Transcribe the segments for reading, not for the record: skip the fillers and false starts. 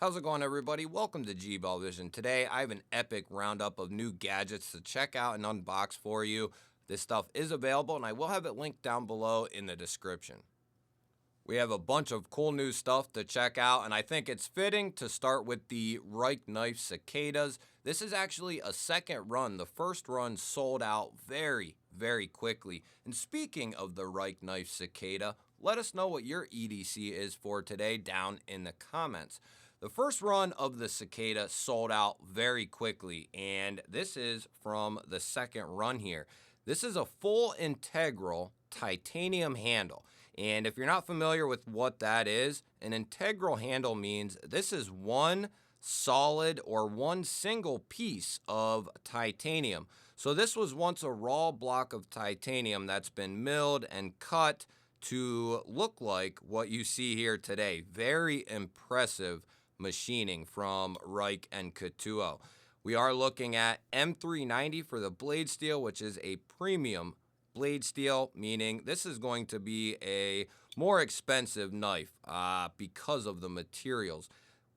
How's it going, everybody? Welcome to GBALL Vision. Today, I have an epic roundup of new gadgets to check out and unbox for you. This stuff is available, and I will have it linked down below in the description. We have a bunch of cool new stuff to check out, and I think it's fitting to start with the Reich Knife Cicadas. This is actually a second run. The first run sold out very quickly. And speaking of the Reich Knife Cicada, let us know what your EDC is for today down in the comments. The first run of the Cicada sold out very quickly, and this is from the second run here. This is a full integral titanium handle. And if you're not familiar with what that is, an integral handle means this is one solid or one single piece of titanium. So this was once a raw block of titanium that's been milled and cut to look like what you see here today. Very impressive machining from Reich and Couture. We are looking at M390 for the blade steel, which is a premium blade steel, meaning this is going to be a more expensive knife because of the materials.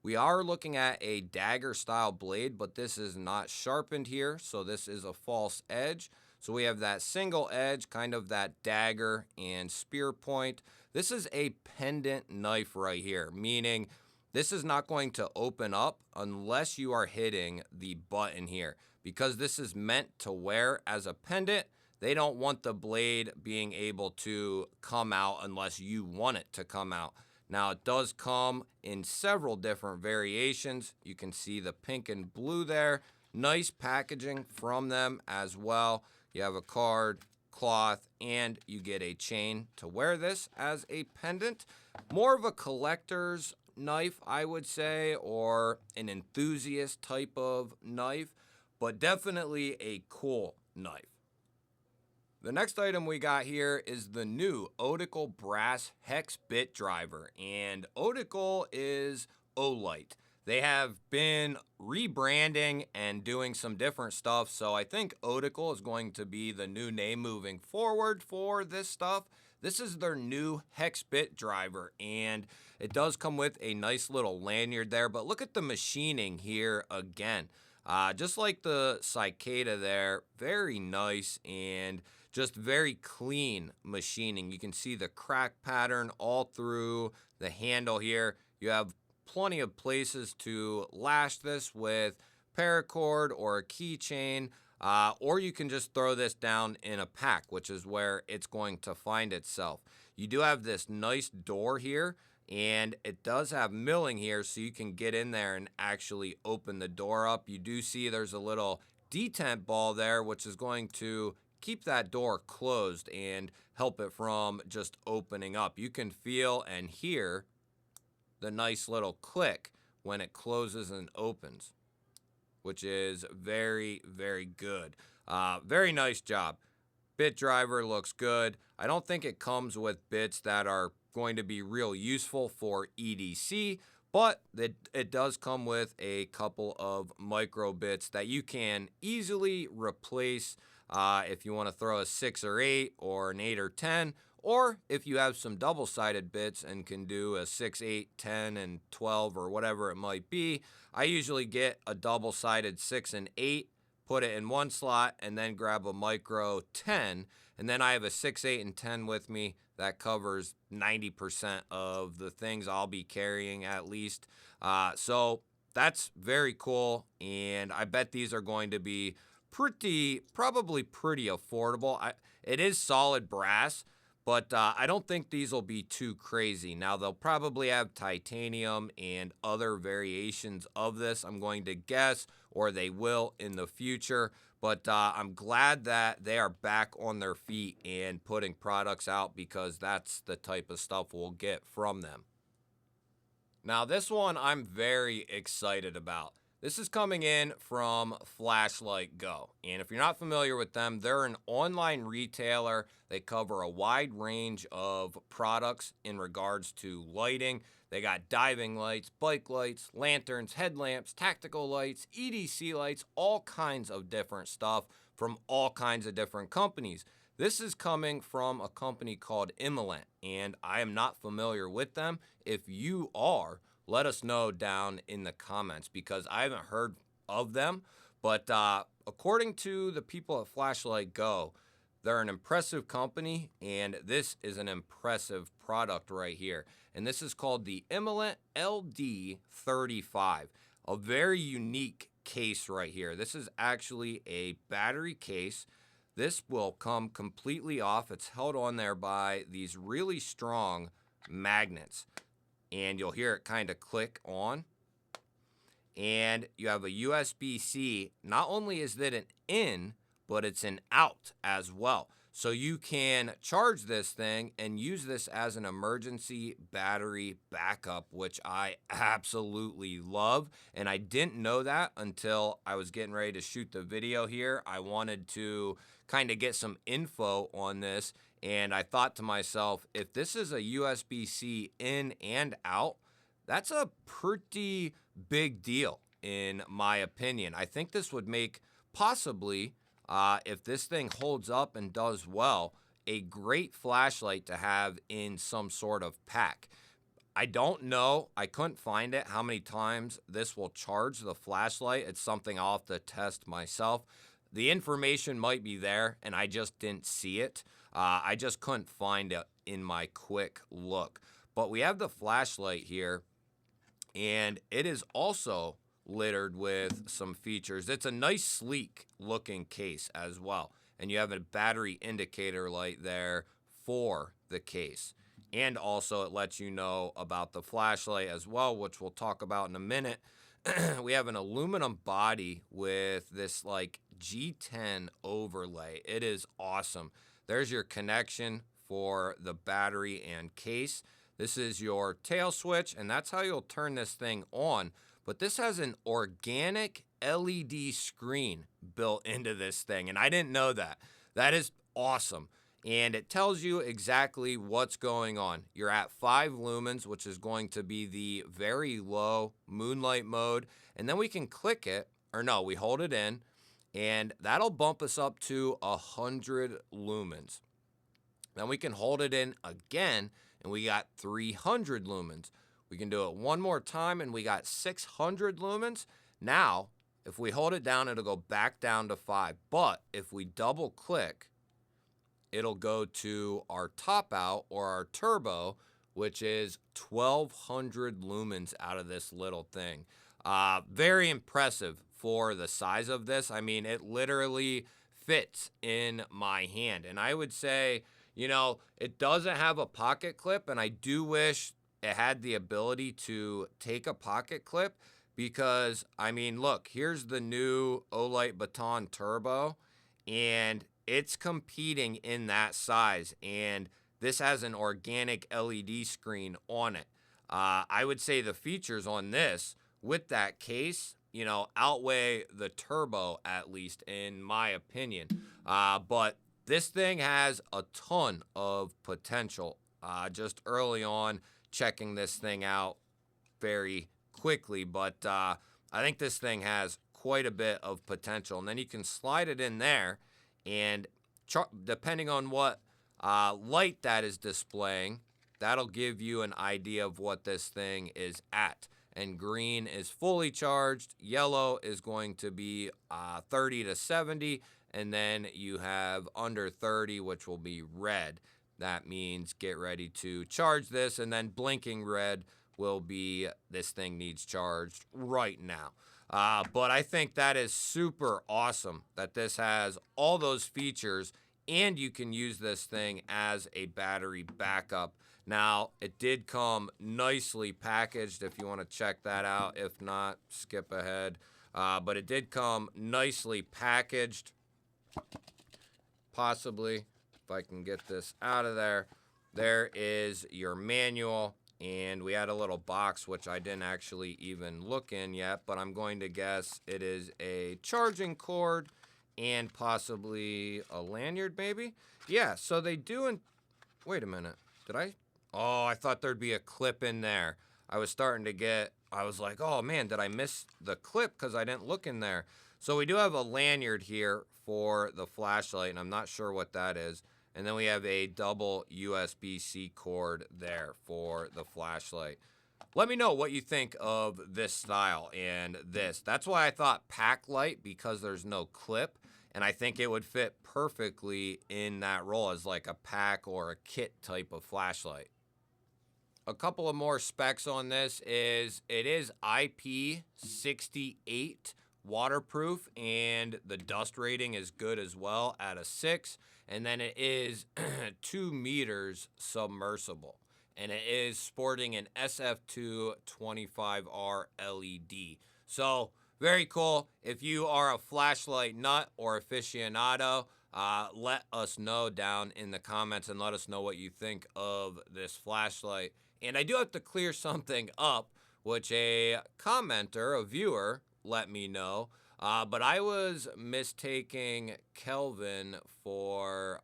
We are looking at a dagger style blade, but this is not sharpened here, so this is a false edge. So we have that single edge, kind of that dagger and spear point. This is a pendant knife right here, meaning this is not going to open up unless you are hitting the button here. Because this is meant to wear as a pendant, they don't want the blade being able to come out unless you want it to come out. Now, it does come in several different variations. You can see the pink and blue there. Nice packaging from them as well. You have a card, cloth, and you get a chain to wear this as a pendant. More of a collector's knife, I would say, or an enthusiast type of knife, but definitely a cool knife. The next item we got here is the new Otical Brass Hex Bit Driver, and Otical is Olight. They have been rebranding and doing some different stuff, so I think Otical is going to be the new name moving forward for this stuff. This is their new hex bit driver, and it does come with a nice little lanyard there, but look at the machining here again. Just like the Cicada there, very nice and just very clean machining. You can see the crack pattern all through the handle here. You have plenty of places to lash this with paracord or a keychain. Or you can just throw this down in a pack, which is where it's going to find itself. You do have this nice door here, and it does have milling here, so you can get in there and actually open the door up. You do see there's a little detent ball there, which is going to keep that door closed and help it from just opening up. You can feel and hear the nice little click when it closes and opens, which is very good. Very nice job. Bit driver looks good. I don't think it comes with bits that are going to be real useful for EDC, but it does come with a couple of micro bits that you can easily replace if you want to throw a 6 or 8 or an 8 or 10, or if you have some double-sided bits and can do a 6, 8, 10, and 12 or whatever it might be. I usually get a double-sided 6 and 8, put it in one slot, and then grab a micro 10, and then I have a 6, 8, and 10 with me. That covers 90% of the things I'll be carrying at least. So that's very cool, and I bet these are going to be probably pretty affordable. It is solid brass, but I don't think these will be too crazy. Now, they'll probably have titanium and other variations of this, I'm going to guess, or they will in the future. But I'm glad that they are back on their feet and putting products out, because that's the type of stuff we'll get from them. Now, this one I'm very excited about. This is coming in from Flashlight Go, and if you're not familiar with them, they're an online retailer. They cover a wide range of products in regards to lighting. They got diving lights, bike lights, lanterns, headlamps, tactical lights, EDC lights, all kinds of different stuff from all kinds of different companies. This is coming from a company called Immolent, and I am not familiar with them. If you are, let us know down in the comments, because I haven't heard of them. But according to the people at Flashlight Go, they're an impressive company, and this is an impressive product right here. And this is called the Emerald LD35, a very unique case right here. This is actually a battery case. This will come completely off. It's held on there by these really strong magnets, and you'll hear it kind of click on. And you have a USB-C. Not only is that an in, but it's an out as well. So you can charge this thing and use this as an emergency battery backup, which I absolutely love. And I didn't know that until I was getting ready to shoot the video here. I wanted to kind of get some info on this, and I thought to myself, if this is a USB-C in and out, that's a pretty big deal in my opinion. I think this would make possibly, if this thing holds up and does well, a great flashlight to have in some sort of pack. I don't know, I couldn't find it, how many times this will charge the flashlight. It's something I'll have to test myself. The information might be there, and I just didn't see it. I just couldn't find it in my quick look. But we have the flashlight here, and it is also littered with some features. It's a nice, sleek looking case as well. And you have a battery indicator light there for the case. And also it lets you know about the flashlight as well, which we'll talk about in a minute. We have an aluminum body with this like G10 overlay. It is awesome. There's your connection for the battery and case. This is your tail switch, and that's how you'll turn this thing on. But this has an organic LED screen built into this thing, and I didn't know that. That is awesome. And it tells you exactly what's going on. You're at 5 lumens, which is going to be the very low moonlight mode. And then we can click it, or no, we hold it in, and that'll bump us up to 100 lumens. Then we can hold it in again, and we got 300 lumens. We can do it one more time, and we got 600 lumens. Now, if we hold it down, it'll go back down to 5. But if we double click, it'll go to our top out, or our turbo, which is 1200 lumens out of this little thing. Very impressive for the size of this. I mean, it literally fits in my hand. And I would say, you know, it doesn't have a pocket clip, and I do wish it had the ability to take a pocket clip, because, I mean, look, here's the new Olight Baton Turbo, and it's competing in that size, and this has an organic LED screen on it. I would say the features on this with that case, you know, outweigh the Turbo, at least in my opinion. But this thing has a ton of potential. Just early on, checking this thing out very quickly, but I think this thing has quite a bit of potential. And then you can slide it in there, and depending on what light that is displaying, that'll give you an idea of what this thing is at. And green is fully charged, yellow is going to be 30 to 70, and then you have under 30, which will be red. That means get ready to charge this, and then blinking red will be this thing needs charged right now. But I think that is super awesome that this has all those features, and you can use this thing as a battery backup. Now, it did come nicely packaged if you want to check that out. If not, skip ahead. But it did come nicely packaged. Possibly, if I can get this out of there. There is your manual. And we had a little box, which I didn't actually even look in yet, but I'm going to guess it is a charging cord and possibly a lanyard, maybe? Yeah, so they do. Wait a minute. Did I? Oh, I thought there'd be a clip in there. I was like, oh man, did I miss the clip because I didn't look in there? So we do have a lanyard here for the flashlight, and I'm not sure what that is. And then we have a double USB-C cord there for the flashlight. Let me know what you think of this style and this. That's why I thought pack light, because there's no clip, and I think it would fit perfectly in that role as like a pack or a kit type of flashlight. A couple of more specs on this is it is IP68 waterproof, and the dust rating is good as well at a 6. And then it is 2 meters submersible. And it is sporting an SF2 25R LED. So very cool. If you are a flashlight nut or aficionado, let us know down in the comments and let us know what you think of this flashlight. And I do have to clear something up, which a commenter, a viewer, let me know. But I was mistaking Kelvin for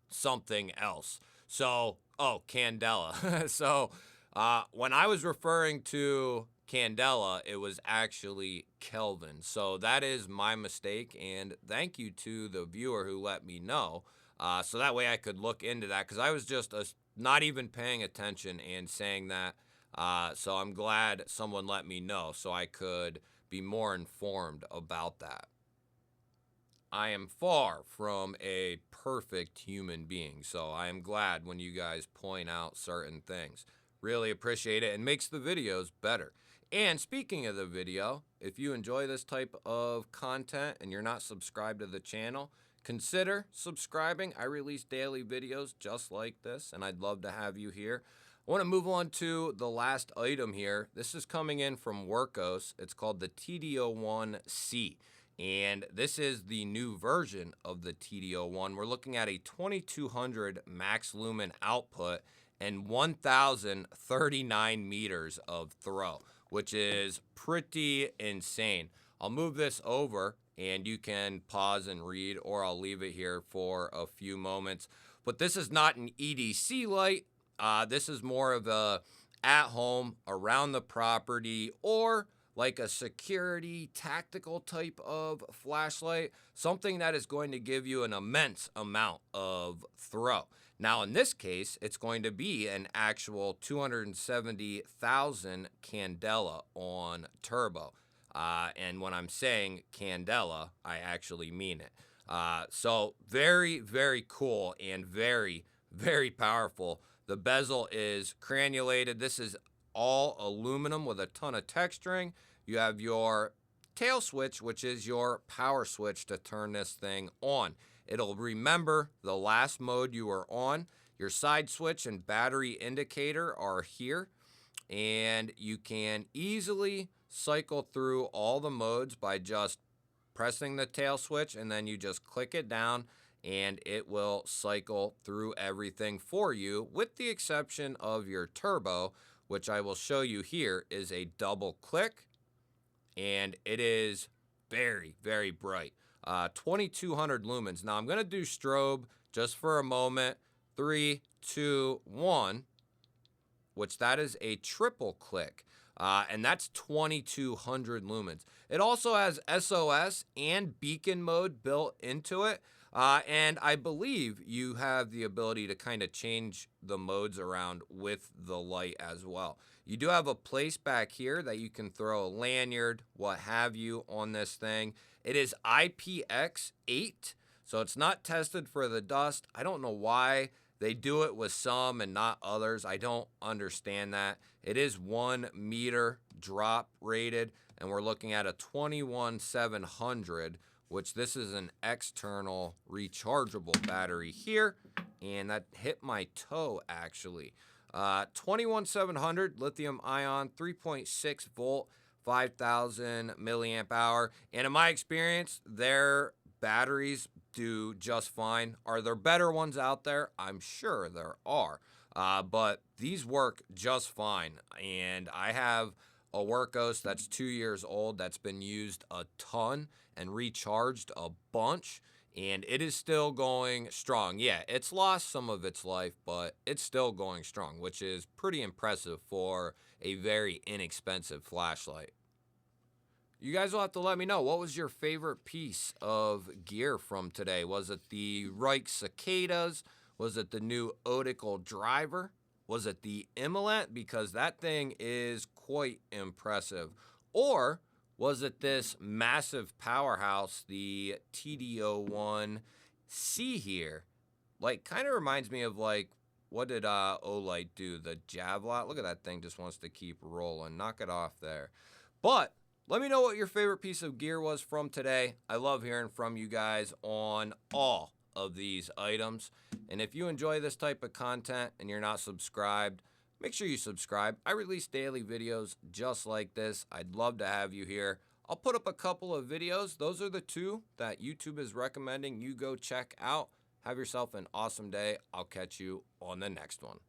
something else. So, Candela. So, when I was referring to Candela, it was actually Kelvin. So that is my mistake, and thank you to the viewer who let me know. So that way I could look into that, because I was just not even paying attention and saying that. So I'm glad someone let me know so I could be more informed about that. I am far from a perfect human being, so I am glad when you guys point out certain things. Really appreciate it, and makes the videos better. And speaking of the video, if you enjoy this type of content and you're not subscribed to the channel, consider subscribing. I release daily videos just like this, and I'd love to have you here. I want to move on to the last item here. This is coming in from Workos. It's called the TD01C, and this is the new version of the TD01. We're looking at a 2200 max lumen output and 1039 meters of throw, which is pretty insane. I'll move this over and you can pause and read, or I'll leave it here for a few moments. But this is not an EDC light. This is more of a at home, around the property, or like a security tactical type of flashlight, something that is going to give you an immense amount of throw. Now, in this case, it's going to be an actual 270,000 candela on turbo. And when I'm saying candela, I actually mean it. So very, very cool and very, very powerful. The bezel is cranulated. This is all aluminum with a ton of texturing. You have your tail switch, which is your power switch to turn this thing on. It'll remember the last mode you were on. Your side switch and battery indicator are here, and you can easily cycle through all the modes by just pressing the tail switch, and then you just click it down and it will cycle through everything for you, with the exception of your turbo, which I will show you here is a double click, and it is very, very bright. 2200 lumens. Now I'm going to do strobe just for a moment. 3, 2, 1, which that is a triple click. And that's 2200 lumens. It also has SOS and beacon mode built into it. And I believe you have the ability to kind of change the modes around with the light as well. You do have a place back here that you can throw a lanyard, what have you, on this thing. It is IPX8, so it's not tested for the dust. I don't know why they do it with some and not others. I don't understand that. It is 1 meter drop rated, and we're looking at a 21700, which this is an external rechargeable battery here, and that hit my toe actually. 21700 lithium ion, 3.6 volt, 5000 milliamp hour, and in my experience, their batteries do just fine. Are there better ones out there? I'm sure there are, but these work just fine. And I have a Workos that's 2 years old that's been used a ton and recharged a bunch, and it is still going strong. Yeah, it's lost some of its life, but it's still going strong, which is pretty impressive for a very inexpensive flashlight. You guys will have to let me know, what was your favorite piece of gear from today? Was it the Reich cicadas? Was it the new Otical driver? Was it the Immolent? Because that thing is quite impressive. Or was it this massive powerhouse, the TD01C here? Like, kind of reminds me of, like, what did Olight do? The Javelot? Look at that thing, just wants to keep rolling. Knock it off there. But let me know what your favorite piece of gear was from today. I love hearing from you guys on all of these items. And if you enjoy this type of content and you're not subscribed, make sure you subscribe. I release daily videos just like this. I'd love to have you here. I'll put up a couple of videos. Those are the two that YouTube is recommending you go check out. Have yourself an awesome day. I'll catch you on the next one.